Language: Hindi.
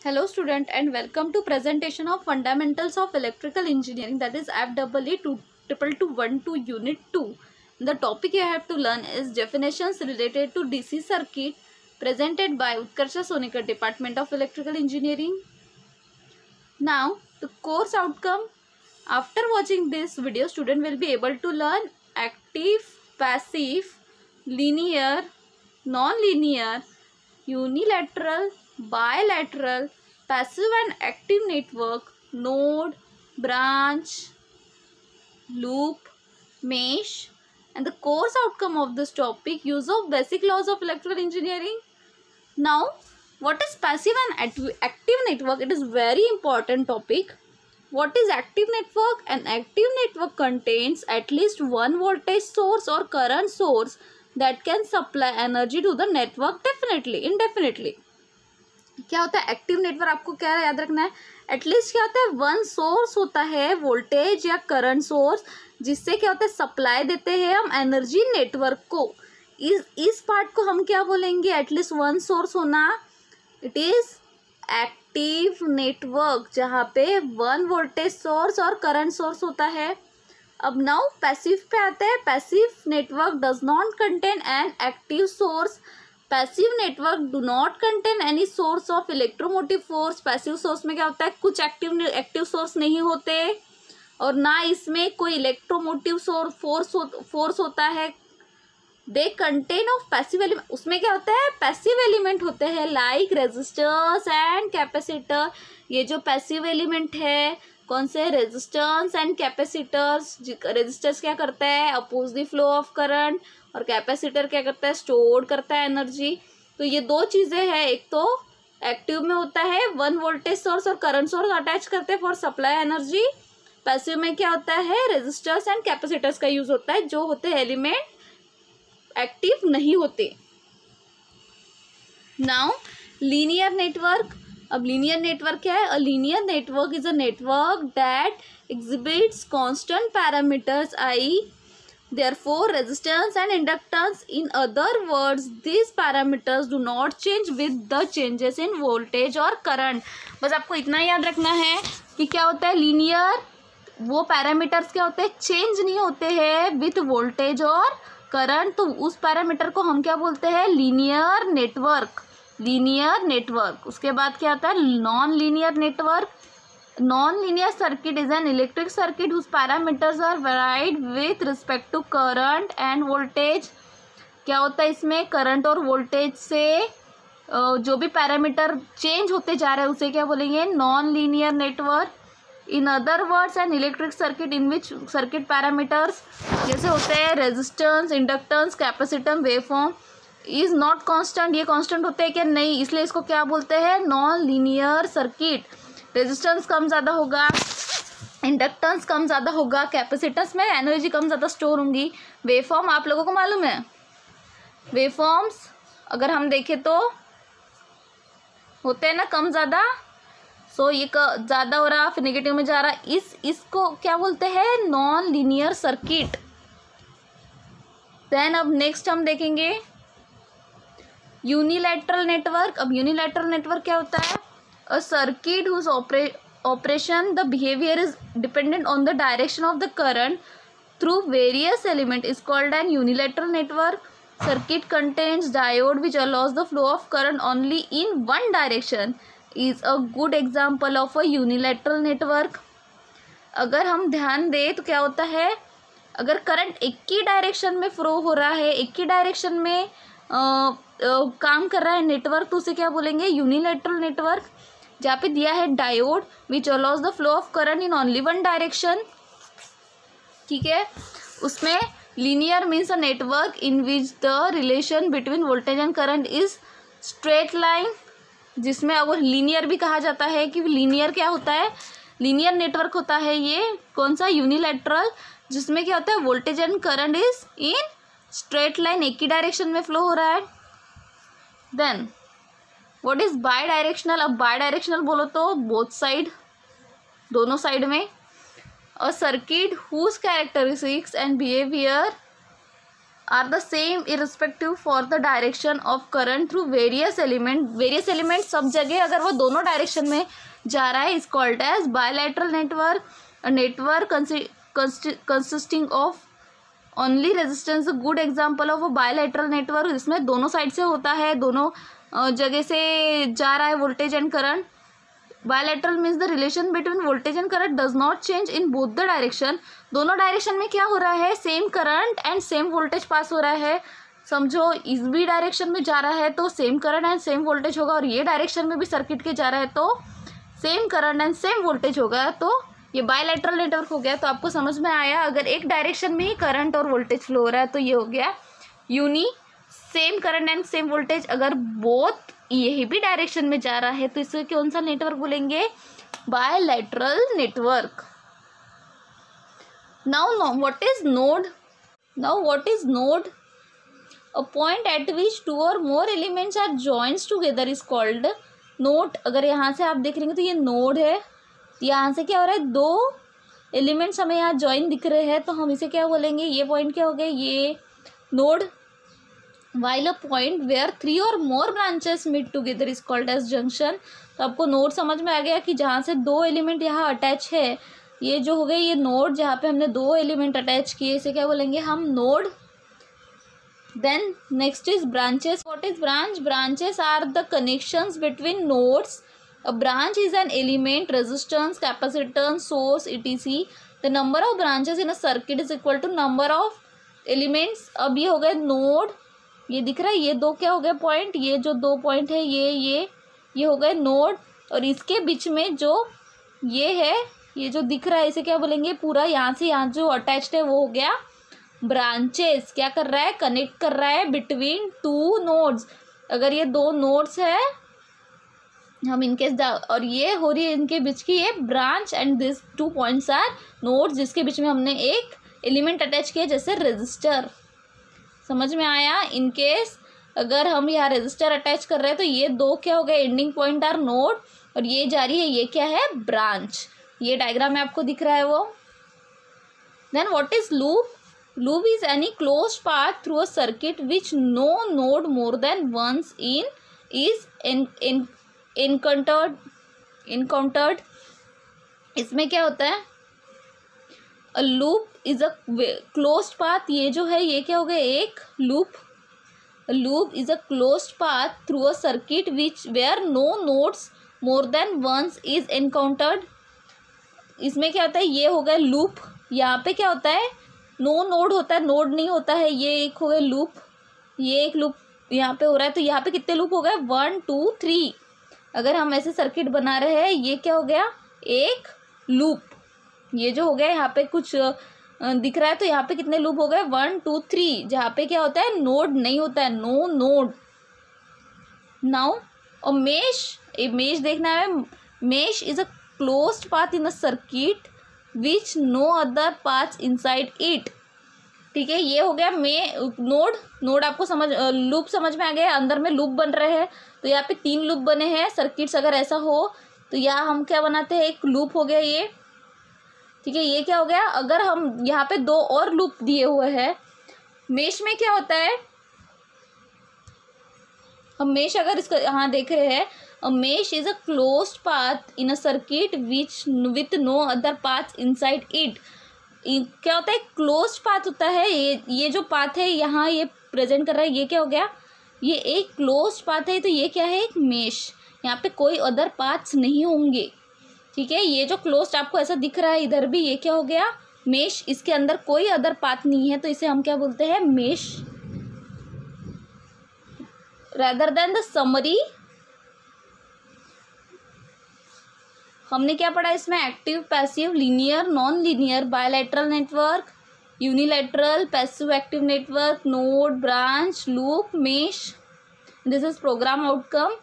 Hello student and welcome to presentation of fundamentals of electrical engineering, that is FEE 2212 unit 2. The topic you have to learn is definitions related to DC circuit presented by Utkarsha Sonikar, Department of Electrical Engineering. Now the course outcome. After watching this video, student will be able to learn active, passive, linear, non-linear, unilateral, bilateral, passive and active network, node, branch, loop, mesh, and the course outcome of this topic, use of basic laws of electrical engineering. Now, what is passive and active network? It is very important topic. What is active network? An active network contains at least one voltage source or current source that can supply energy to the network indefinitely. क्या होता है एक्टिव नेटवर्क? आपको क्या याद रखना है, एटलीस्ट क्या होता है, वन सोर्स होता है वोल्टेज या करंट सोर्स, जिससे क्या होता है सप्लाई देते हैं हम एनर्जी नेटवर्क को. इस पार्ट को हम क्या बोलेंगे, एटलीस्ट वन सोर्स होना. इट इज एक्टिव नेटवर्क जहाँ पे वन वोल्टेज सोर्स और करंट सोर्स होता है. अब नाउ पैसिव पे आते हैं. Passive network does not contain an active source. Passive network do not contain any source of electromotive force. Passive source में क्या होता है, कुछ एक्टिव सोर्स नहीं होते और ना इसमें कोई इलेक्ट्रोमोटिव फोर्स होता है. They contain of passive element. उसमें क्या होता है, पैसिव एलिमेंट होते हैं लाइक रेजिस्टर्स एंड कैपेसिटर. ये जो पैसिव एलिमेंट है कौन से, रेजिस्टेंस एंड कैपेसिटर्स. रेजिस्टर्स क्या करता है, oppose the flow of current, और कैपेसिटर क्या करता है, स्टोर करता है एनर्जी. तो ये दो चीज़ें हैं. एक तो एक्टिव में होता है वन वोल्टेज सोर्स और करंट सोर्स अटैच करते हैं फॉर सप्लाई एनर्जी. पैसिव में क्या होता है, रेजिस्टर्स एंड कैपेसिटर्स का यूज होता है, जो होते हैं एलिमेंट एक्टिव नहीं होते. Now linear network. अब लीनियर नेटवर्क क्या है, a linear network is a network that exhibits constant parameters I therefore resistance and inductance. In other words, these parameters do not change with the changes in voltage or current. बस आपको इतना याद रखना है कि क्या होता है लीनियर, वो पैरामीटर्स क्या होते हैं, चेंज नहीं होते हैं विथ वोल्टेज और करंट. तो उस पैरामीटर को हम क्या बोलते हैं, लीनियर नेटवर्क. Linear network. उसके बाद क्या आता है, non linear network. Non-linear circuit is an electric circuit whose parameters are varied with respect to current and voltage. क्या होता है इसमें, करंट और वोल्टेज से जो भी पैरामीटर चेंज होते जा रहे हैं उसे क्या बोलेंगे, non linear network. In other words an electric circuit in which circuit parameters जैसे होते हैं resistance, inductance, capacitance, waveform is not constant. ये कांस्टेंट होते हैं क्या, नहीं, इसलिए इसको क्या बोलते हैं, नॉन लीनियर सर्किट. रेजिस्टेंस कम ज़्यादा होगा, इंडक्टेंस कम ज़्यादा होगा, कैपेसिटेंस में एनर्जी कम ज़्यादा स्टोर होंगी. वेवफॉर्म आप लोगों को मालूम है, वेवफॉर्म्स अगर हम देखें तो होते हैं ना कम ज़्यादा. सो ये ज़्यादा हो रहा, फिर नेगेटिव में जा रहा, इसको क्या बोलते हैं, नॉन लीनियर सर्किट. देन अब नेक्स्ट हम देखेंगे यूनिलैटरल नेटवर्क. अब यूनिलैटरल नेटवर्क क्या होता है, a circuit whose operation the behavior is dependent on the direction of the current through various elements is called an unilateral network. Circuit contains diode which allows the flow of current only in one direction is a good example of a unilateral network. अगर हम ध्यान दें तो क्या होता है, अगर करंट एक ही डायरेक्शन में फ्लो हो रहा है, एक ही डायरेक्शन में काम कर रहा है नेटवर्क, तो उसे क्या बोलेंगे, यूनिलैटरल नेटवर्क. जहाँ पे दिया है diode which allows the flow of current in only one direction. ठीक है, उसमें linear means a network in which the relation between voltage and current is straight line. जिसमें अगर लीनियर भी कहा जाता है कि लीनियर क्या होता है, लीनियर नेटवर्क होता है ये कौन सा, यूनिलैटरल, जिसमें क्या होता है voltage and current is in straight line, एक ही डायरेक्शन में फ्लो हो रहा है. Then what is bidirectional. अब बाई डायरेक्शनल बोलो तो बोथ साइड, दोनों साइड में. A circuit whose characteristics and behaviour are the same irrespective for the direction of current through various element सब जगह अगर वो दोनों डायरेक्शन में जा रहा है is called as bilateral network. Network consisting of only resistance. Good example of a bilateral network जिसमें दोनों साइड से होता है, दोनों जगह से जा रहा है voltage and current. Bilateral means the relation between voltage and current does not change in both the direction. दोनों डायरेक्शन में क्या हो रहा है, same current and same voltage pass हो रहा है. समझो इस भी डायरेक्शन में जा रहा है तो same current and same voltage होगा, और ये डायरेक्शन में भी सर्किट के जा रहा है तो same current and same voltage होगा. तो ये बायलैटरल नेटवर्क हो गया. तो आपको समझ में आया, अगर एक डायरेक्शन में ही करंट और वोल्टेज फ्लो हो रहा है तो ये हो गया uni same current and same voltage. अगर बोथ यही भी डायरेक्शन में जा रहा है तो इसे कौन सा नेटवर्क बोलेंगे, bilateral network. Now what is node. A point at which two or more elements are joints together is called node. अगर यहाँ से आप देख रहे हैं तो ये नोड है, यहाँ से क्या हो रहा है, दो एलिमेंट्स हमें यहाँ जॉइन दिख रहे हैं तो हम इसे क्या बोलेंगे, ये पॉइंट क्या हो गया, ये node. while a point where 3 or more branches meet together is called as junction. तो आपको नोड समझ में आ गया कि जहाँ से दो एलिमेंट यहाँ अटैच है, ये जो हो गए ये नोड, जहाँ पे हमने दो एलिमेंट अटैच किए इसे क्या बोलेंगे हम, node. Then next is branches. What is branch. Branches are the connections between nodes. A branch is an element, resistance, capacitance, source, etc. The number of branches in a circuit is equal to number of elements. अब ये हो गए नोड, ये दिख रहा है, ये दो क्या हो गए पॉइंट, ये जो दो पॉइंट है ये हो गए नोड. और इसके बीच में जो ये है, ये जो दिख रहा है इसे क्या बोलेंगे, पूरा यहाँ से यहाँ जो अटैच्ड है वो हो गया ब्रांचेस. क्या कर रहा है, कनेक्ट कर रहा है बिटवीन टू नोड्स. अगर ये दो नोड्स है हम इनके और ये हो रही है इनके बीच की ये branch and this two points are nodes जिसके बीच में हमने एक एलिमेंट अटैच किया जैसे रेजिस्टर. समझ में आया. इनकेस अगर हम यहाँ रेजिस्टर अटैच कर रहे हैं तो ये दो क्या हो गए, एंडिंग पॉइंट आर नोड, और ये जा रही है ये क्या है, ब्रांच. ये डायग्राम में आपको दिख रहा है वो. Then what is loop. Loop is any closed path through a circuit which no node more than once in is encountered. इसमें क्या होता है, a loop is a closed path. ये जो है ये क्या हो गया, एक loop. Loop is a closed path through a circuit which where no nodes more than once is encountered. इसमें क्या होता है, ये हो गया लूप. यहाँ पे क्या होता है, नो नोड होता है, नोड नहीं होता है. ये एक हो गया लूप, ये एक लूप यहाँ पे हो रहा है. तो यहाँ पे कितने लूप हो गए, 1 2 3. अगर हम ऐसे सर्किट बना रहे हैं, ये क्या हो गया, एक लूप. ये जो हो गया यहाँ पे कुछ दिख रहा है तो यहाँ पे कितने लूप हो गए, 1 2 3. जहाँ पे क्या होता है, नोड नहीं होता है, नो नोड. नाउ और मेश देखना है. Mesh is a closed path in a circuit which no other paths inside it. ठीक है, ये हो गया नोड आपको लूप समझ में आ गया. अंदर में लूप बन रहे हैं तो यहाँ पे 3 लूप बने हैं. सर्किट्स अगर ऐसा हो तो यहाँ हम क्या बनाते हैं, एक लूप हो गया ये. ठीक है, ये क्या हो गया, अगर हम यहाँ पे 2 और लूप दिए हुए हैं. मेश में क्या होता है, हम मेश अगर इसका यहाँ देख रहे हैं, a mesh is a closed path in a circuit which with no other paths inside it. क्या होता है, क्लोज्ड पाथ होता है. ये जो पाथ है यहाँ ये प्रेजेंट कर रहा है, ये क्या हो गया, ये एक क्लोज्ड पाथ है. तो ये क्या है, एक मेश. यहाँ पे कोई अदर पाथ्स नहीं होंगे. ठीक है, ये जो क्लोज्ड आपको ऐसा दिख रहा है इधर भी, ये क्या हो गया, मेश. इसके अंदर कोई अदर पाथ नहीं है तो इसे हम क्या बोलते हैं, mesh. Rather than the summary, हमने क्या पढ़ा इसमें, active, passive, linear, non linear, bilateral network, unilateral, passive active network, node, branch, loop, mesh. This is programme outcome.